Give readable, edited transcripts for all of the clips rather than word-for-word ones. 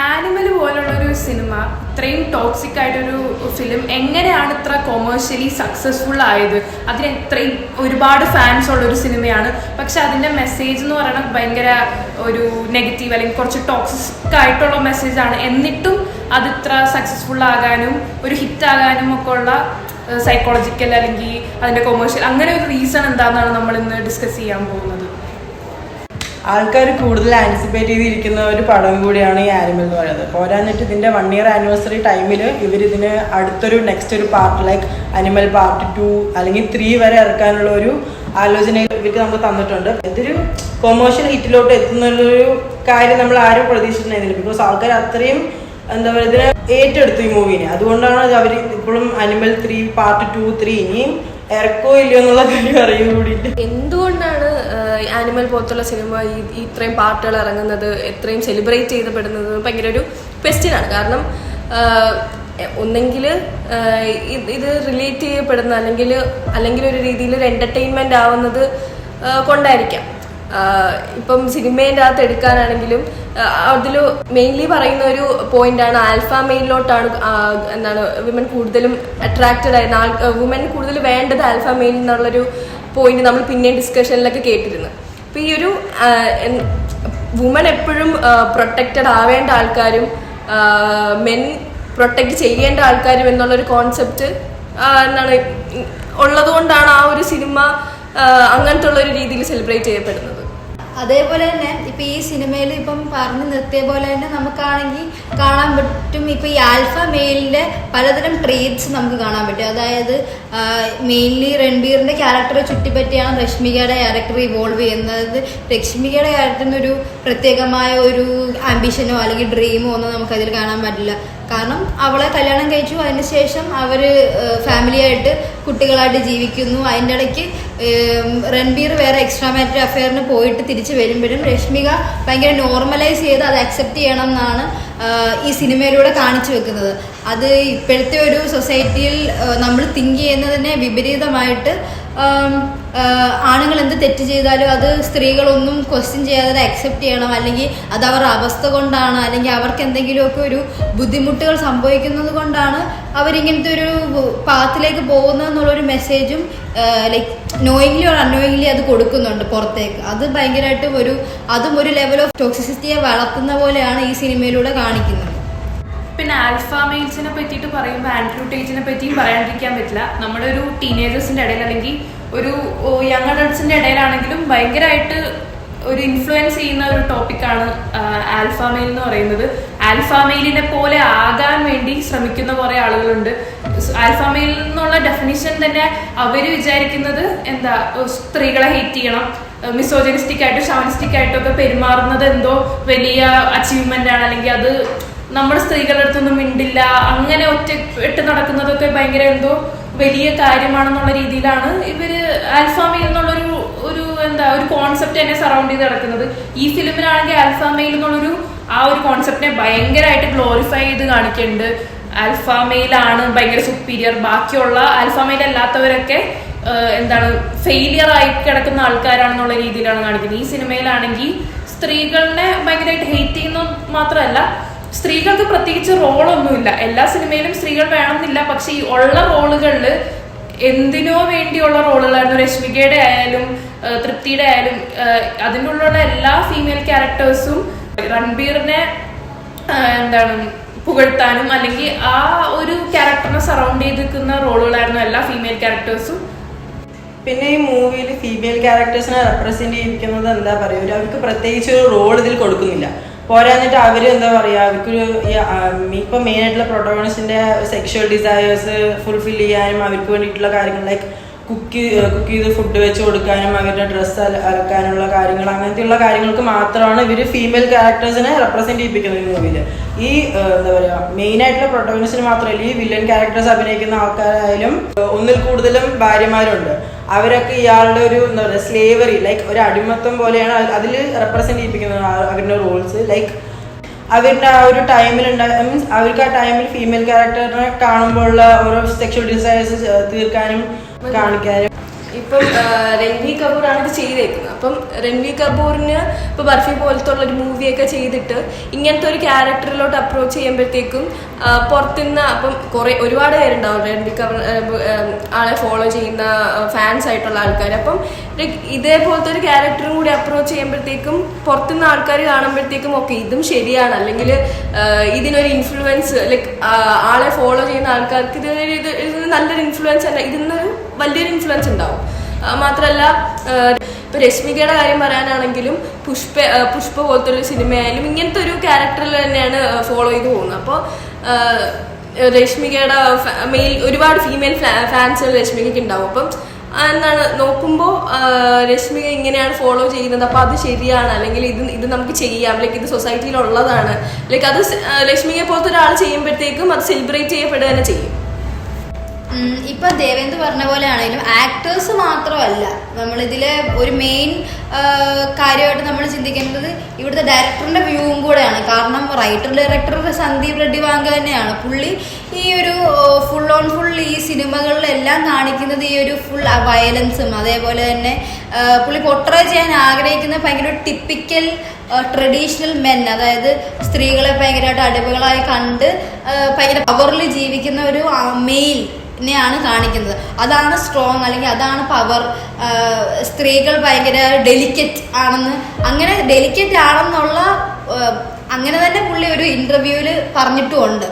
Animal പോലുള്ളൊരു cinema, ഇത്രയും toxic ആയിട്ടൊരു ഫിലിം എങ്ങനെയാണ് ഇത്ര കൊമേഴ്ഷ്യലി സക്സസ്ഫുൾ ആയത്? അതിന് ഇത്രയും ഒരുപാട് ഫാൻസ് ഉള്ളൊരു സിനിമയാണ്, പക്ഷെ അതിൻ്റെ മെസ്സേജ് എന്ന് പറയുന്നത് ഭയങ്കര ഒരു നെഗറ്റീവ് അല്ലെങ്കിൽ കുറച്ച് ടോക്സിക് ആയിട്ടുള്ള മെസ്സേജാണ്. എന്നിട്ടും അത് ഇത്ര സക്സസ്ഫുൾ ആകാനും ഒരു ഹിറ്റ് ആകാനും ഒക്കെ ഉള്ള സൈക്കോളജിക്കൽ അല്ലെങ്കിൽ അതിൻ്റെ കൊമേഴ്ഷ്യൽ അങ്ങനെ ഒരു റീസൺ എന്താണെന്നാണ് നമ്മൾ ഇന്ന് ഡിസ്കസ് ചെയ്യാൻ പോകുന്നത്. ആൾക്കാർ കൂടുതൽ ആൻറ്റിസിപ്പേറ്റ് ചെയ്തിരിക്കുന്ന ഒരു പടം കൂടിയാണ് ഈ ആനിമൽ എന്ന് പറയുന്നത്. പോരാഞ്ഞിട്ട് ഇതിൻ്റെ 1 year ആനിവേഴ്സറി ടൈമിൽ ഇവരിതിന് അടുത്തൊരു നെക്സ്റ്റ് ഒരു പാർട്ട് ലൈക്ക് അനിമൽ പാർട്ട് 2 അല്ലെങ്കിൽ 3 വരെ ഇറക്കാനുള്ള ഒരു ആലോചന ഇവർക്ക് നമുക്ക് തന്നിട്ടുണ്ട്. ഇതൊരു കൊമേഴ്ഷ്യൽ ഹിറ്റിലോട്ട് എത്തുന്നുള്ളൊരു കാര്യം നമ്മൾ ആരും പ്രതീക്ഷിച്ചിട്ടുണ്ടായിരുന്നില്ല. ബിക്കോസ് ആൾക്കാർ അത്രയും എന്താ പറയുക ഇതിനെ ഏറ്റെടുത്തു ഈ മൂവിനെ. അതുകൊണ്ടാണ് അവർ ഇപ്പോഴും അനിമൽ 3 പാർട്ട് 2, 3 ഇനിയും ഇറക്കോ ഇല്ലയോ എന്നുള്ള കാര്യം അറിയാൻ കൂടിയിട്ട്. എന്തുകൊണ്ടാണ് ആനിമൽ പോലത്തുള്ള സിനിമ ഇത്രയും പാർട്ടുകൾ ഇറങ്ങുന്നത്, എത്രയും സെലിബ്രേറ്റ് ചെയ്യപ്പെടുന്നത് ഭയങ്കര ഒരു ക്വസ്റ്റ്യൻ ആണ്. കാരണം ഒന്നെങ്കിൽ ഇത് റിലേറ്റ് ചെയ്യപ്പെടുന്ന അല്ലെങ്കിൽ ഒരു രീതിയിൽ ഒരു എൻ്റർടൈൻമെൻ്റ് ആവുന്നത് കൊണ്ടായിരിക്കാം. ഇപ്പം സിനിമേൻ്റെ അകത്ത് എടുക്കാനാണെങ്കിലും അതിൽ മെയിൻലി പറയുന്ന ഒരു പോയിന്റാണ് ആൽഫ മെയിലിലോട്ടാണ് എന്താണ് വിമൻ കൂടുതലും അട്രാക്റ്റഡ് ആയിരുന്ന വുമൻ കൂടുതൽ വേണ്ടത് ആൽഫ മെയിൽ എന്നുള്ളൊരു പോയിന്റ് നമ്മൾ പിന്നെയും ഡിസ്കഷനിലൊക്കെ കേട്ടിരുന്നു. അപ്പം ഈ ഒരു വുമൻ എപ്പോഴും പ്രൊട്ടക്റ്റഡ് ആവേണ്ട ആൾക്കാരും മെൻ പ്രൊട്ടക്റ്റ് ചെയ്യേണ്ട ആൾക്കാരും എന്നുള്ളൊരു കോൺസെപ്റ്റ് എന്താണ് ഉള്ളതുകൊണ്ടാണ് ആ ഒരു സിനിമ അങ്ങനത്തെ ഉള്ളൊരു രീതിയിൽ സെലിബ്രേറ്റ് ചെയ്യപ്പെടുന്നത്. അതേപോലെ തന്നെ ഇപ്പം ഈ സിനിമയിൽ ഇപ്പം പറഞ്ഞു നിർത്തിയ പോലെ തന്നെ നമുക്കാണെങ്കിൽ കാണാൻ പറ്റും. ഇപ്പം ഈ ആൽഫ മെയിലിൻ്റെ പലതരം ട്രേറ്റ്സ് നമുക്ക് കാണാൻ പറ്റും. അതായത് മെയിൻലി രൺബീറിൻ്റെ ക്യാരക്ടറെ ചുറ്റിപ്പറ്റിയാണ് രശ്മികയുടെ ക്യാരക്ടർ ഇവോൾവ് ചെയ്യുന്നത്. രശ്മികയുടെ ക്യാരക്ടറിനൊരു പ്രത്യേകമായ ഒരു ആംബിഷനോ അല്ലെങ്കിൽ ഡ്രീമോ ഒന്നും നമുക്കതിൽ കാണാൻ പറ്റില്ല. കാരണം അവളെ കല്യാണം കഴിച്ചു, അതിന് ശേഷം അവർ ഫാമിലിയായിട്ട് കുട്ടികളായിട്ട് ജീവിക്കുന്നു. അതിൻ്റെ ഇടയ്ക്ക് രൺബീർ വേറെ എക്സ്ട്രാ മാരിറ്റൽ അഫെയറിന് പോയിട്ട് തിരിച്ച് വരുമ്പോഴും രശ്മിക ഭയങ്കര നോർമലൈസ് ചെയ്ത് അത് അക്സെപ്റ്റ് ചെയ്യണം എന്നാണ് ഈ സിനിമയിലൂടെ കാണിച്ചു വെക്കുന്നത്. അത് ഇപ്പോഴത്തെ ഒരു സൊസൈറ്റിയിൽ നമ്മൾ തിങ്ക് ചെയ്യുന്നതിനെ വിപരീതമായിട്ട് ആണുങ്ങൾ എന്ത് തെറ്റ് ചെയ്താലും അത് സ്ത്രീകളൊന്നും ക്വസ്റ്റ്യൻ ചെയ്യാതെ അത് അക്സെപ്റ്റ് ചെയ്യണം, അല്ലെങ്കിൽ അത് അവരുടെ അവസ്ഥ കൊണ്ടാണ്, അല്ലെങ്കിൽ അവർക്ക് എന്തെങ്കിലുമൊക്കെ ഒരു ബുദ്ധിമുട്ടുകൾ സംഭവിക്കുന്നത് കൊണ്ടാണ് അവരിങ്ങനത്തെ ഒരു പാത്തിലേക്ക് പോകുന്നതെന്നുള്ളൊരു മെസ്സേജും ലൈക്ക് നോയിങ്ലി ഓർ അൺനോയിങ്ലി അത് കൊടുക്കുന്നുണ്ട് പുറത്തേക്ക്. അത് ഭയങ്കരമായിട്ട് അതും ഒരു ലെവൽ ഓഫ് ടോക്സിസിറ്റിയെ വളർത്തുന്ന പോലെയാണ് ഈ സിനിമയിലൂടെ കാണിക്കുന്നത്. പിന്നെ ആൽഫ മെയിൽസിനെ പറ്റിയിട്ട് പറയുമ്പോൾ ആൻഡ്രൂ ടേറ്റിനെ പറ്റിയും പറയാണ്ടിരിക്കാൻ പറ്റില്ല. നമ്മുടെ ഒരു ടീനേജേഴ്സിൻ്റെ ഇടയിൽ അല്ലെങ്കിൽ ഒരു യങ് അഡൾട്ട്സിൻ്റെ ഇടയിലാണെങ്കിലും ഭയങ്കരമായിട്ട് ഒരു ഇൻഫ്ലുവൻസ് ചെയ്യുന്ന ഒരു ടോപ്പിക്കാണ് ആൽഫ മെയിൽ എന്ന് പറയുന്നത്. ആൽഫ മെയിലിനെ പോലെ ആകാൻ വേണ്ടി ശ്രമിക്കുന്ന കുറേ ആളുകളുണ്ട്. ആൽഫ മെയിൽ എന്നുള്ള ഡെഫിനിഷൻ തന്നെ അവർ വിചാരിക്കുന്നത് എന്താ, സ്ത്രീകളെ ഹെയ്റ്റ് ചെയ്യണം, മിസോജനിസ്റ്റിക് ആയിട്ടും ഷവനിസ്റ്റിക് ആയിട്ടും ഒക്കെ പെരുമാറുന്നത് എന്തോ വലിയ അച്ചീവ്മെന്റ് ആണ്, അല്ലെങ്കിൽ അത് നമ്മൾ സ്ത്രീകളുടെ അടുത്തൊന്നും മിണ്ടില്ല, അങ്ങനെ ഒറ്റപ്പെട്ട് നടക്കുന്നതൊക്കെ ഭയങ്കര എന്തോ വലിയ കാര്യമാണെന്നുള്ള രീതിയിലാണ് ഇവര് ആൽഫ മെയിൽ എന്നുള്ളൊരു ഒരു കോൺസെപ്റ്റ് തന്നെ സറൗണ്ട് ചെയ്ത് നടക്കുന്നത്. ഈ ഫിലിമിലാണെങ്കിൽ ആൽഫ മെയിൽ എന്നുള്ളൊരു ആ ഒരു കോൺസെപ്റ്റിനെ ഭയങ്കരമായിട്ട് ഗ്ലോറിഫൈ ചെയ്ത് കാണിക്കുന്നുണ്ട്. ആൽഫ മെയിലാണ് ഭയങ്കര സുപ്പീരിയർ, ബാക്കിയുള്ള ആൽഫ മെയിൽ അല്ലാത്തവരൊക്കെ ഫെയിലിയർ ആയി കിടക്കുന്ന ആൾക്കാരാണെന്നുള്ള രീതിയിലാണ് കാണിക്കുന്നത്. ഈ സിനിമയിലാണെങ്കിൽ സ്ത്രീകളെ ഭയങ്കരമായിട്ട് ഹെയ്റ്റ് ചെയ്യുന്ന മാത്രമല്ല, സ്ത്രീകൾക്ക് പ്രത്യേകിച്ച് റോളൊന്നുമില്ല. എല്ലാ സിനിമയിലും സ്ത്രീകൾ വേണമെന്നില്ല, പക്ഷെ ഈ ഉള്ള റോളുകളിൽ എന്തിനോ വേണ്ടിയുള്ള റോളുകളായിരുന്നു. രശ്മികയുടെ ആയാലും തൃപ്തിയുടെ ആയാലും അതിൻ്റെ ഉള്ളിലുള്ള എല്ലാ ഫീമെയിൽ ക്യാരക്ടേഴ്സും രൺബീറിനെ പുകഴ്ത്താനും അല്ലെങ്കിൽ ആ ഒരു ക്യാരക്ടറിനെ സറൗണ്ട് ചെയ്ത് നിൽക്കുന്ന റോളുകളായിരുന്നു എല്ലാ ഫീമെയിൽ ക്യാരക്ടേഴ്സും. പിന്നെ ഈ മൂവിയിൽ ഫീമെയിൽ ക്യാരക്ടേഴ്സിനെ റെപ്രസെന്റ് ചെയ്യിക്കുന്നത് എന്താ പറയുക, അവർക്ക് പ്രത്യേകിച്ച് ഒരു റോൾ ഇതിൽ കൊടുക്കുന്നില്ല. പോരാന്നിട്ട് അവർ എന്താ പറയുക, അവർക്കൊരു ഇപ്പം മെയിനായിട്ടുള്ള പ്രൊട്ടഗോണിസ്റ്റിൻ്റെ സെക്ഷുവൽ ഡിസയേഴ്സ് ഫുൾഫിൽ ചെയ്യാനും അവർക്ക് വേണ്ടിയിട്ടുള്ള കാര്യങ്ങൾ ലൈക്ക് കുക്ക് ചെയ്ത് ഫുഡ് വെച്ച് കൊടുക്കാനും അവരുടെ ഡ്രസ്സ് അലക്കാനുള്ള കാര്യങ്ങൾ, അങ്ങനത്തെയുള്ള കാര്യങ്ങൾക്ക് മാത്രമാണ് ഇവർ ഫീമെയിൽ ക്യാരക്ടേഴ്സിനെ റെപ്രസെന്റ് ചെയ്യിപ്പിക്കുന്നത് ഈ മൂവിയിൽ. ഈ എന്താ പറയുക മെയിനായിട്ടുള്ള പ്രൊട്ടഗോണിസ്റ്റിന് മാത്രമല്ല, ഈ വില്ലൻ ക്യാരക്ടേഴ്സ് അഭിനയിക്കുന്ന ആൾക്കാരായാലും ഒന്നിൽ കൂടുതലും ഭാര്യമാരുണ്ട്. അവരൊക്കെ ഇയാളുടെ ഒരു എന്താ പറയുക സ്ലേവറി ലൈക്ക് ഒരു അടിമത്തം പോലെയാണ് അതിൽ റെപ്രസെന്റ് ചെയ്യിപ്പിക്കുന്നത് അവരുടെ റോൾസ്. ലൈക്ക് അവരുടെ ആ ഒരു മീൻസ് അവർക്ക് ആ ടൈമിൽ ഫീമെയിൽ ക്യാരക്ടറിനെ കാണുമ്പോഴുള്ള ഓരോ സെക്ഷൽ ഡിസയേഴ്സ് തീർക്കാനും കാണിക്കാനും ഇപ്പം രൺവീർ കപൂർ ആണ് ഇത് ചെയ്തേക്കുന്നത്. അപ്പം രൺവീർ കപൂറിന് ഇപ്പൊ ബർഫി പോലത്തെ ഉള്ള ഒരു മൂവിയൊക്കെ ചെയ്തിട്ട് ഇങ്ങനത്തെ ഒരു ക്യാരക്ടറിലോട്ട് അപ്രോച്ച് ചെയ്യുമ്പോഴത്തേക്കും പുറത്തുനിന്ന് അപ്പം ഒരുപാട് പേരുണ്ടാവും രൺവീർ കപൂർ ആളെ ഫോളോ ചെയ്യുന്ന ഫാൻസ് ആയിട്ടുള്ള ആൾക്കാർ. അപ്പം ഇതേപോലത്തെ ഒരു ക്യാരക്ടറും കൂടി അപ്രോച്ച് ചെയ്യുമ്പോഴത്തേക്കും പുറത്തുനിന്ന് ആൾക്കാർ കാണുമ്പോഴത്തേക്കും ഓക്കെ ഇതും ശരിയാണ്, അല്ലെങ്കിൽ ഇതിനൊരു ഇൻഫ്ലുവൻസ് ലൈക്ക് ആളെ ഫോളോ ചെയ്യുന്ന ആൾക്കാർക്ക് ഇത് നല്ലൊരു ഇൻഫ്ലുവൻസ് അല്ല, ഇതിനൊരു വലിയൊരു ഇൻഫ്ലുവൻസ് ഉണ്ടാവും. മാത്രമല്ല ഇപ്പൊ രശ്മികയുടെ കാര്യം പറയാനാണെങ്കിലും പുഷ്പ പോലത്തെ ഒരു സിനിമയായാലും ഇങ്ങനത്തെ ഒരു ക്യാരക്ടറിൽ തന്നെയാണ് ഫോളോ ചെയ്ത് പോകുന്നത്. അപ്പോൾ രശ്മികയുടെ ഒരുപാട് ഫീമെയിൽ ഫാൻസുകൾ രശ്മികയ്ക്ക് ഉണ്ടാവും. അപ്പം എന്താണ് നോക്കുമ്പോൾ രശ്മിക ഇങ്ങനെയാണ് ഫോളോ ചെയ്യുന്നത്, അപ്പോൾ അത് ശരിയാണ്, അല്ലെങ്കിൽ ഇത് നമുക്ക് ചെയ്യാം, ലൈക്ക് ഇത് സൊസൈറ്റിയിൽ ഉള്ളതാണ്, ലൈക്ക് അത് രശ്മികയെ പോലത്തെ ഒരാൾ ചെയ്യുമ്പോഴത്തേക്കും അത് സെലിബ്രേറ്റ് ചെയ്യപ്പെടുക തന്നെ ചെയ്യും. ഇപ്പൊ ദേവേന്ദ് പറഞ്ഞ പോലെ ആണെങ്കിലും ആക്ടേഴ്സ് മാത്രമല്ല, നമ്മളിതിലെ ഒരു മെയിൻ കാര്യമായിട്ട് നമ്മൾ ചിന്തിക്കേണ്ടത് ഇവിടുത്തെ ഡയറക്ടറിന്റെ വ്യൂവും കൂടെയാണ്. കാരണം ഡയറക്ടർ സന്ദീപ് റെഡ്ഡി വാങ്ക തന്നെയാണ്. പുള്ളി ഈ ഒരു ഫുൾ ഓൺ ഫുൾ ഈ സിനിമകളിലെല്ലാം കാണിക്കുന്നത് ഈ ഒരു ഫുൾ വയലൻസും, അതേപോലെ തന്നെ പുള്ളി പോർട്രേ ചെയ്യാൻ ആഗ്രഹിക്കുന്ന ഭയങ്കര ടിപ്പിക്കൽ ട്രഡീഷണൽ മെൻ, അതായത് സ്ത്രീകളെ ഭയങ്കരമായിട്ട് അടിമകളായി കണ്ട് ഭയങ്കര പവറിൽ ജീവിക്കുന്ന ഒരു മെയിൽ ാണ് കാണിക്കുന്നത്. അതാണ് സ്ട്രോങ്, അല്ലെങ്കിൽ അതാണ് പവർ. സ്ത്രീകൾ ഭയങ്കര ഡെലിക്കറ്റ് ആണെന്ന്, അങ്ങനെ ഡെലിക്കറ്റ് ആണെന്നുള്ള അങ്ങനെ തന്നെ പുള്ളി ഒരു ഇന്റർവ്യൂവിൽ പറഞ്ഞിട്ടുമുണ്ട്.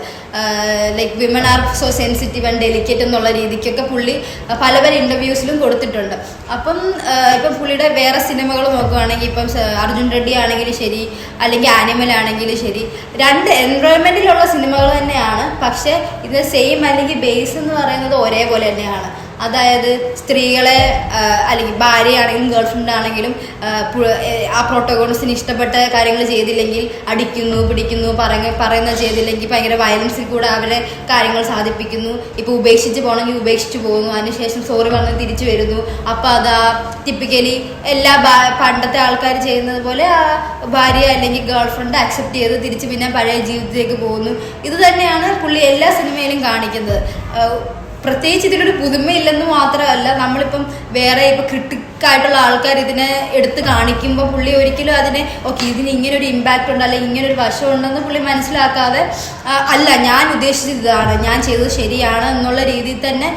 Like women are so sensitive and delicate എന്നുള്ള രീതിക്കൊക്കെ പുള്ളി പല പല ഇന്റർവ്യൂസിലും കൊടുത്തിട്ടുണ്ട്. അപ്പം ഇപ്പം പുള്ളിയുടെ വേറെ സിനിമകൾ നോക്കുകയാണെങ്കിൽ ഇപ്പം അർജുൻ റെഡ്ഡി ആണെങ്കിലും ശരി, അല്ലെങ്കിൽ ആനിമൽ ആണെങ്കിലും ശരി, രണ്ട് എൻവയോൺമെന്റിലുള്ള സിനിമകൾ തന്നെയാണ്. പക്ഷെ ഇത് സെയിം അല്ലെങ്കിൽ ബേസ് എന്ന് പറയുന്നത് ഒരേപോലെ തന്നെയാണ്. അതായത് സ്ത്രീകളെ അല്ലെങ്കിൽ ഭാര്യയാണെങ്കിലും ഗേൾഫ്രണ്ട് ആണെങ്കിലും ആ പ്രോട്ടോഗോണിസ്റ്റിന് ഇഷ്ടപ്പെട്ട കാര്യങ്ങൾ ചെയ്തില്ലെങ്കിൽ അടിക്കുന്നു, പിടിക്കുന്നു, പറയുന്നത് ചെയ്തില്ലെങ്കിൽ ഭയങ്കര വയലൻസിൽ കൂടെ അവരെ കാര്യങ്ങൾ സാധിപ്പിക്കുന്നു. ഇപ്പോൾ ഉപേക്ഷിച്ച് പോകണമെങ്കിൽ ഉപേക്ഷിച്ച് പോകുന്നു, അതിനുശേഷം സോറി പറഞ്ഞ് തിരിച്ചു വരുന്നു. അപ്പം അതാ ടിപ്പിക്കലി എല്ലാ പണ്ടത്തെ ആൾക്കാർ ചെയ്യുന്നത് പോലെ ആ ഭാര്യ അല്ലെങ്കിൽ ഗേൾഫ്രണ്ട് അക്സെപ്റ്റ് ചെയ്ത് തിരിച്ച് പിന്നെ പഴയ ജീവിതത്തിലേക്ക് പോകുന്നു. ഇത് തന്നെയാണ് പുള്ളി എല്ലാ സിനിമയിലും കാണിക്കുന്നത്. പ്രത്യേകിച്ച് ഇതിലൊരു പുതുമയില്ലെന്ന് മാത്രമല്ല, നമ്മളിപ്പം വേറെ ഇപ്പം ക്രിട്ടിക്കായിട്ടുള്ള ആൾക്കാർ ഇതിനെ എടുത്ത് കാണിക്കുമ്പോൾ പുള്ളി ഒരിക്കലും അതിനെ ഓക്കെ ഇതിന് ഇങ്ങനൊരു ഇമ്പാക്റ്റ് ഉണ്ട് അല്ലെങ്കിൽ ഇങ്ങനൊരു വശം ഉണ്ടെന്ന് പുള്ളി മനസ്സിലാക്കാതെ അല്ല ഞാൻ ഉദ്ദേശിച്ചത് ഇതാണ്, ഞാൻ ചെയ്തത് ശരിയാണ് എന്നുള്ള രീതിയിൽ തന്നെ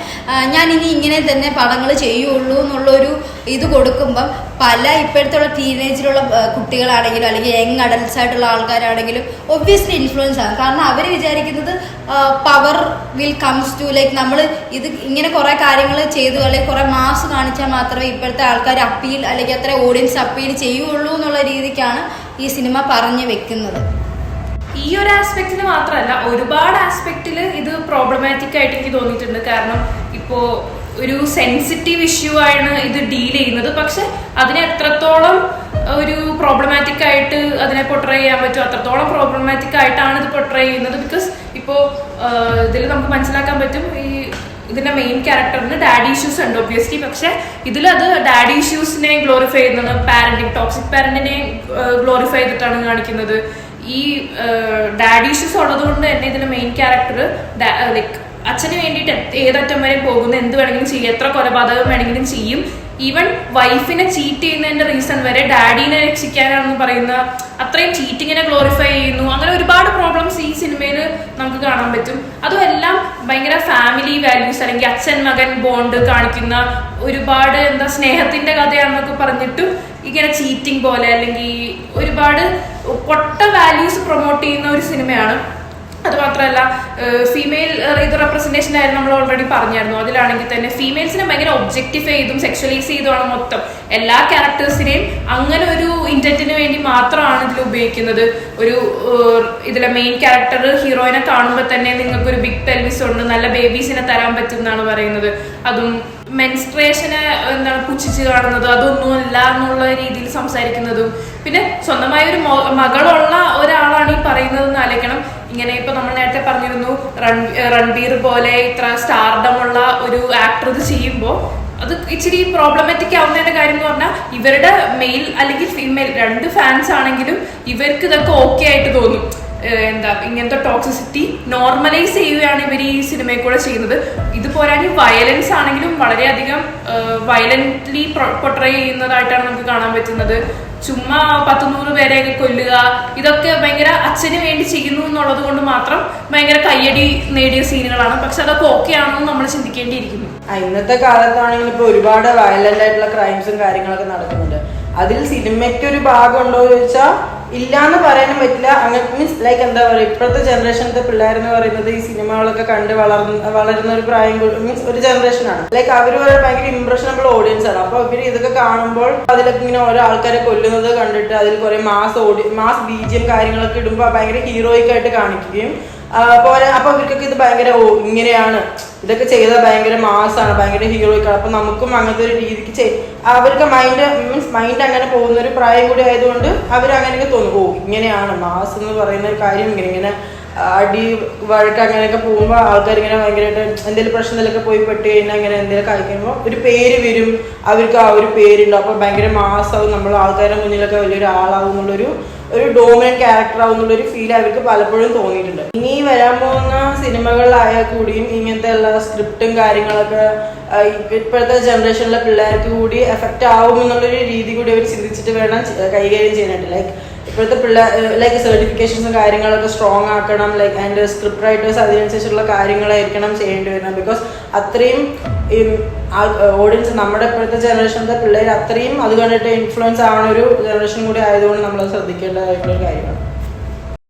ഞാൻ ഇനി ഇങ്ങനെ തന്നെ പടങ്ങൾ ചെയ്യുള്ളൂ എന്നുള്ളൊരു ഇത് കൊടുക്കുമ്പം പല ഇപ്പോഴത്തെ ടീനേജിലുള്ള കുട്ടികളാണെങ്കിലും അല്ലെങ്കിൽ യങ് അഡൽട്ട്സ് ആയിട്ടുള്ള ആൾക്കാരാണെങ്കിലും ഒബ്വിയസ്ലി ഇൻഫ്ലുവൻസ് ആണ്. കാരണം അവർ വിചാരിക്കുന്നത് power will comes to like നമ്മൾ ഇത് ഇങ്ങനെ കുറെ കാര്യങ്ങൾ ചെയ്തു അല്ലെങ്കിൽ കുറെ മാസ് കാണിച്ചാൽ മാത്രമേ ഇപ്പോഴത്തെ ആൾക്കാർ അപ്പീൽ അല്ലെങ്കിൽ അത്ര ഓഡിയൻസ് അപ്പീൽ ചെയ്യുള്ളൂ എന്നുള്ള രീതിക്കാണ് ഈ സിനിമ പറഞ്ഞു വെക്കുന്നത്. ഈ ഒരു ആസ്പെക്റ്റിൽ മാത്രമല്ല, ഒരുപാട് ആസ്പെക്റ്റിൽ ഇത് പ്രോബ്ലമാറ്റിക് ആയിട്ട് എനിക്ക് തോന്നിയിട്ടുണ്ട്. കാരണം ഇപ്പോൾ ഒരു സെൻസിറ്റീവ് ഇഷ്യൂ ആണ് ഇത് ഡീൽ ചെയ്യുന്നത്, പക്ഷെ അതിനെ എത്രത്തോളം ഒരു പ്രോബ്ലമാറ്റിക് ആയിട്ട് അതിനെ പൊട്രേ ചെയ്യാൻ പറ്റും അത്രത്തോളം പ്രോബ്ലമാറ്റിക് ആയിട്ടാണ് ഇത് പൊട്രേ ചെയ്യുന്നത്. ബിക്കോസ് ഇപ്പോൾ ഇതിൽ നമുക്ക് മനസ്സിലാക്കാൻ പറ്റും ഈ ഇതിന്റെ മെയിൻ ക്യാരക്ടറിന് ഡാഡി ഇഷ്യൂസ് ഉണ്ട് ഒബ്വിയസ്ലി. പക്ഷെ ഇതിലത് ഡാഡി ഇഷ്യൂസിനെ ഗ്ലോറിഫൈ ചെയ്യുന്നത്, പാരന്റിങ് ടോക്സിക് പാരന്റിനെ ഗ്ലോറിഫൈ ചെയ്തിട്ടാണ് കാണിക്കുന്നത്. ഈ ഡാഡി ഇഷ്യൂസ് ഉള്ളതുകൊണ്ട് തന്നെ ഇതിന്റെ മെയിൻ ക്യാരക്ടർ ലൈക്ക് അച്ഛന് വേണ്ടിയിട്ട് ഏതറ്റം വരെ പോകുന്നു, എന്ത് വേണമെങ്കിലും ചെയ്യും, എത്ര കൊലപാതകം വേണമെങ്കിലും ചെയ്യും. ഈവൻ വൈഫിനെ ചീറ്റ് ചെയ്യുന്നതിന്റെ റീസൺ വരെ ഡാഡീനെ രക്ഷിക്കാനാണെന്ന് പറയുന്ന അത്രയും ചീറ്റിങ്ങിനെ ഗ്ലോറിഫൈ ചെയ്യുന്നു. അങ്ങനെ ഒരുപാട് പ്രോബ്ലംസ് ഈ സിനിമയിൽ നമുക്ക് കാണാൻ പറ്റും. അതുമെല്ലാം ഭയങ്കര ഫാമിലി വാല്യൂസ് അല്ലെങ്കിൽ അച്ഛൻ മകൻ ബോണ്ട് കാണിക്കുന്ന ഒരുപാട് സ്നേഹത്തിന്റെ കഥയാണെന്നൊക്കെ പറഞ്ഞിട്ടും ഇങ്ങനെ ചീറ്റിംഗ് പോലെ അല്ലെങ്കിൽ ഒരുപാട് പൊട്ട വാല്യൂസ് പ്രൊമോട്ട് ചെയ്യുന്ന ഒരു സിനിമയാണ്. അതുമാത്രമല്ല ഫീമെയിൽ ഇത് റെപ്രസെന്റേഷൻ ആയിരുന്നു നമ്മൾ ഓൾറെഡി പറഞ്ഞായിരുന്നു. അതിലാണെങ്കിൽ തന്നെ ഫീമെയിൽസിനെ ഭയങ്കര ഒബ്ജക്റ്റിഫൈ ചെയ്തും സെക്ഷലൈസ് ചെയ്തുമാണ് മൊത്തം എല്ലാ ക്യാരക്ടേഴ്സിനെയും അങ്ങനെ ഒരു ഇന്റന്റിന് വേണ്ടി മാത്രമാണ് ഇതിൽ ഉപയോഗിക്കുന്നത്. ഒരു ഇതിലെ മെയിൻ ക്യാരക്ടർ ഹീറോയിനെ കാണുമ്പോൾ തന്നെ നിങ്ങൾക്ക് ഒരു ബിഗ് പെൽവിസ് ഉണ്ട്, നല്ല ബേബീസിനെ തരാൻ പറ്റും എന്നാണ് പറയുന്നത്. അതും മെൻസ്ട്രേഷനെ പുച്ഛിച്ച് കാണുന്നതും അതൊന്നുമല്ല എന്നുള്ള രീതിയിൽ സംസാരിക്കുന്നതും, പിന്നെ സ്വന്തമായ ഒരു മകളുള്ള ഒരാളാണ് ഈ പറയുന്നതെന്ന് ആലോചിക്കണം. ഇങ്ങനെ ഇപ്പൊ നമ്മൾ നേരത്തെ പറഞ്ഞിരുന്നു രൺബീർ പോലെ ഇത്ര സ്റ്റാർഡം ഉള്ള ഒരു ആക്ടർ ഇത് ചെയ്യുമ്പോൾ അത് ഇച്ചിരി പ്രോബ്ലമാറ്റിക് ആവുന്നതിന്റെ കാര്യം എന്ന് പറഞ്ഞാൽ ഇവരുടെ മെയിൽ അല്ലെങ്കിൽ ഫീമെയിൽ രണ്ട് ഫാൻസ് ആണെങ്കിലും ഇവർക്ക് ഇതൊക്കെ ഓക്കെ ആയിട്ട് തോന്നും. എന്താ ഇങ്ങനത്തെ ടോക്സിസിറ്റി നോർമലൈസ് ചെയ്യുകയാണ് ഇവർ ഈ സിനിമയിൽ കൂടെ ചെയ്യുന്നത്. ഇത് പോരാഞ്ഞ് വയലൻസ് ആണെങ്കിലും വളരെയധികം വയലന്റ്ലി പൊട്രേ ചെയ്യുന്നതായിട്ടാണ് നമുക്ക് കാണാൻ പറ്റുന്നത്. ചുമ്മാ 100 പേരെയൊക്കെ കൊല്ലുക, ഇതൊക്കെ ഭയങ്കര അച്ഛന് വേണ്ടി ചെയ്യുന്നു എന്നുള്ളത് കൊണ്ട് മാത്രം ഭയങ്കര കയ്യടി നേടിയ സീനുകളാണ്. പക്ഷെ അതൊക്കെ ഓക്കെ ആണെന്ന് നമ്മൾ ചിന്തിക്കേണ്ടിയിരിക്കുന്നു. ഇന്നത്തെ കാലത്താണെങ്കിൽ ഇപ്പൊ ഒരുപാട് വയലന്റ് ആയിട്ടുള്ള ക്രൈംസും കാര്യങ്ങളൊക്കെ നടക്കുന്നുണ്ട്. അതിൽ സിനിമയ്ക്ക് ഒരു ഭാഗം ഉണ്ടോ എന്ന് ചോദിച്ചാൽ ഇല്ലാന്ന് പറയാനും പറ്റില്ല. അങ്ങനെ മീൻസ് ലൈക്ക് എന്താ പറയുക, ഇപ്പോഴത്തെ ജനറേഷനത്തെ പിള്ളേരെന്ന് പറയുന്നത് ഈ സിനിമകളൊക്കെ കണ്ട് വളരുന്ന ഒരു പ്രായം, മീൻസ് ഒരു ജനറേഷനാണ്. ലൈക്ക് അവർ ഭയങ്കര ഇംപ്രഷനബിൾ ഓഡിയൻസ് ആണ്. അപ്പൊ ഇവർ ഇതൊക്കെ കാണുമ്പോൾ അതിലൊക്കെ ഇങ്ങനെ ഓരോ ആൾക്കാരെ കൊല്ലുന്നത് കണ്ടിട്ട് അതിൽ കുറെ മാസ് ബീജിയം കാര്യങ്ങളൊക്കെ ഇടുമ്പോൾ ഭയങ്കര ഹീറോയിക് ആയിട്ട് കാണിക്കുകയും പോലെ അപ്പൊ അവർക്കൊക്കെ ഇത് ഭയങ്കര ഇങ്ങനെയാണ്, ഇതൊക്കെ ചെയ്താൽ ഭയങ്കര മാസാണ്, ഭയങ്കര ഹീറോയിക്കാണ്. അപ്പൊ നമുക്കും അങ്ങനത്തെ ഒരു രീതിക്ക് അവർക്ക് മൈൻഡ് അങ്ങനെ പോകുന്ന ഒരു പ്രായം കൂടി ആയതുകൊണ്ട് അവരങ്ങനെയൊക്കെ തോന്നും, ഇങ്ങനെയാണ് മാസ് എന്ന് പറയുന്ന ഒരു കാര്യം, ഇങ്ങനെ അടി വഴക്ക് അങ്ങനെയൊക്കെ പോകുമ്പോൾ ആൾക്കാർ ഇങ്ങനെ ഭയങ്കരമായിട്ട് എന്തെങ്കിലും പ്രശ്നത്തിലൊക്കെ പോയി പെട്ട് കഴിഞ്ഞാൽ ഇങ്ങനെ എന്തെങ്കിലും കഴിക്കുമ്പോൾ ഒരു പേര് വരും, അവർക്ക് ആ ഒരു പേരുണ്ടാവും. അപ്പൊ ഭയങ്കര മാസാവും, നമ്മൾ ആൾക്കാരുടെ മുന്നിലൊക്കെ വലിയൊരു ആളാവും എന്നുള്ളൊരു ഡോമിനന്റ് ക്യാരക്ടർ ആവുന്നുള്ളൊരു ഫീൽ അവർക്ക് പലപ്പോഴും തോന്നിയിട്ടുണ്ട്. ഇനി വരാൻ പോകുന്ന സിനിമകളിലായാൽ കൂടിയും ഇങ്ങനത്തെ എല്ലാ സ്ക്രിപ്റ്റും കാര്യങ്ങളൊക്കെ ഇപ്പോഴത്തെ ജനറേഷനിലെ പിള്ളേർക്ക് കൂടി എഫക്റ്റ് ആവും എന്നുള്ളൊരു രീതി കൂടി അവർ ചിന്തിച്ചിട്ട് വേണം കൈകാര്യം ചെയ്യാനായിട്ട്. ലൈക്ക് ഇപ്പോഴത്തെ ലൈക്ക് സർട്ടിഫിക്കേഷൻസും കാര്യങ്ങളൊക്കെ സ്ട്രോങ് ആക്കണം. ലൈക്ക് ആൻഡ് സ്ക്രിപ്റ്റ് റൈറ്റേഴ്സ് അതിനനുസരിച്ചുള്ള കാര്യങ്ങളായിരിക്കണം ചെയ്യേണ്ടി വരുന്നത്. ബിക്കോസ് അത്രയും ഓഡിയൻസ് നമ്മുടെ ഇപ്പോഴത്തെ ജനറേഷനിലെ പിള്ളേർ അത്രയും അത് കണ്ടിട്ട് ഇൻഫ്ലുവൻസ് ആവുന്ന ഒരു ജനറേഷൻ കൂടി ആയതുകൊണ്ട് നമ്മൾ ശ്രദ്ധിക്കേണ്ടതായിട്ടുള്ള ഒരു കാര്യമാണ്.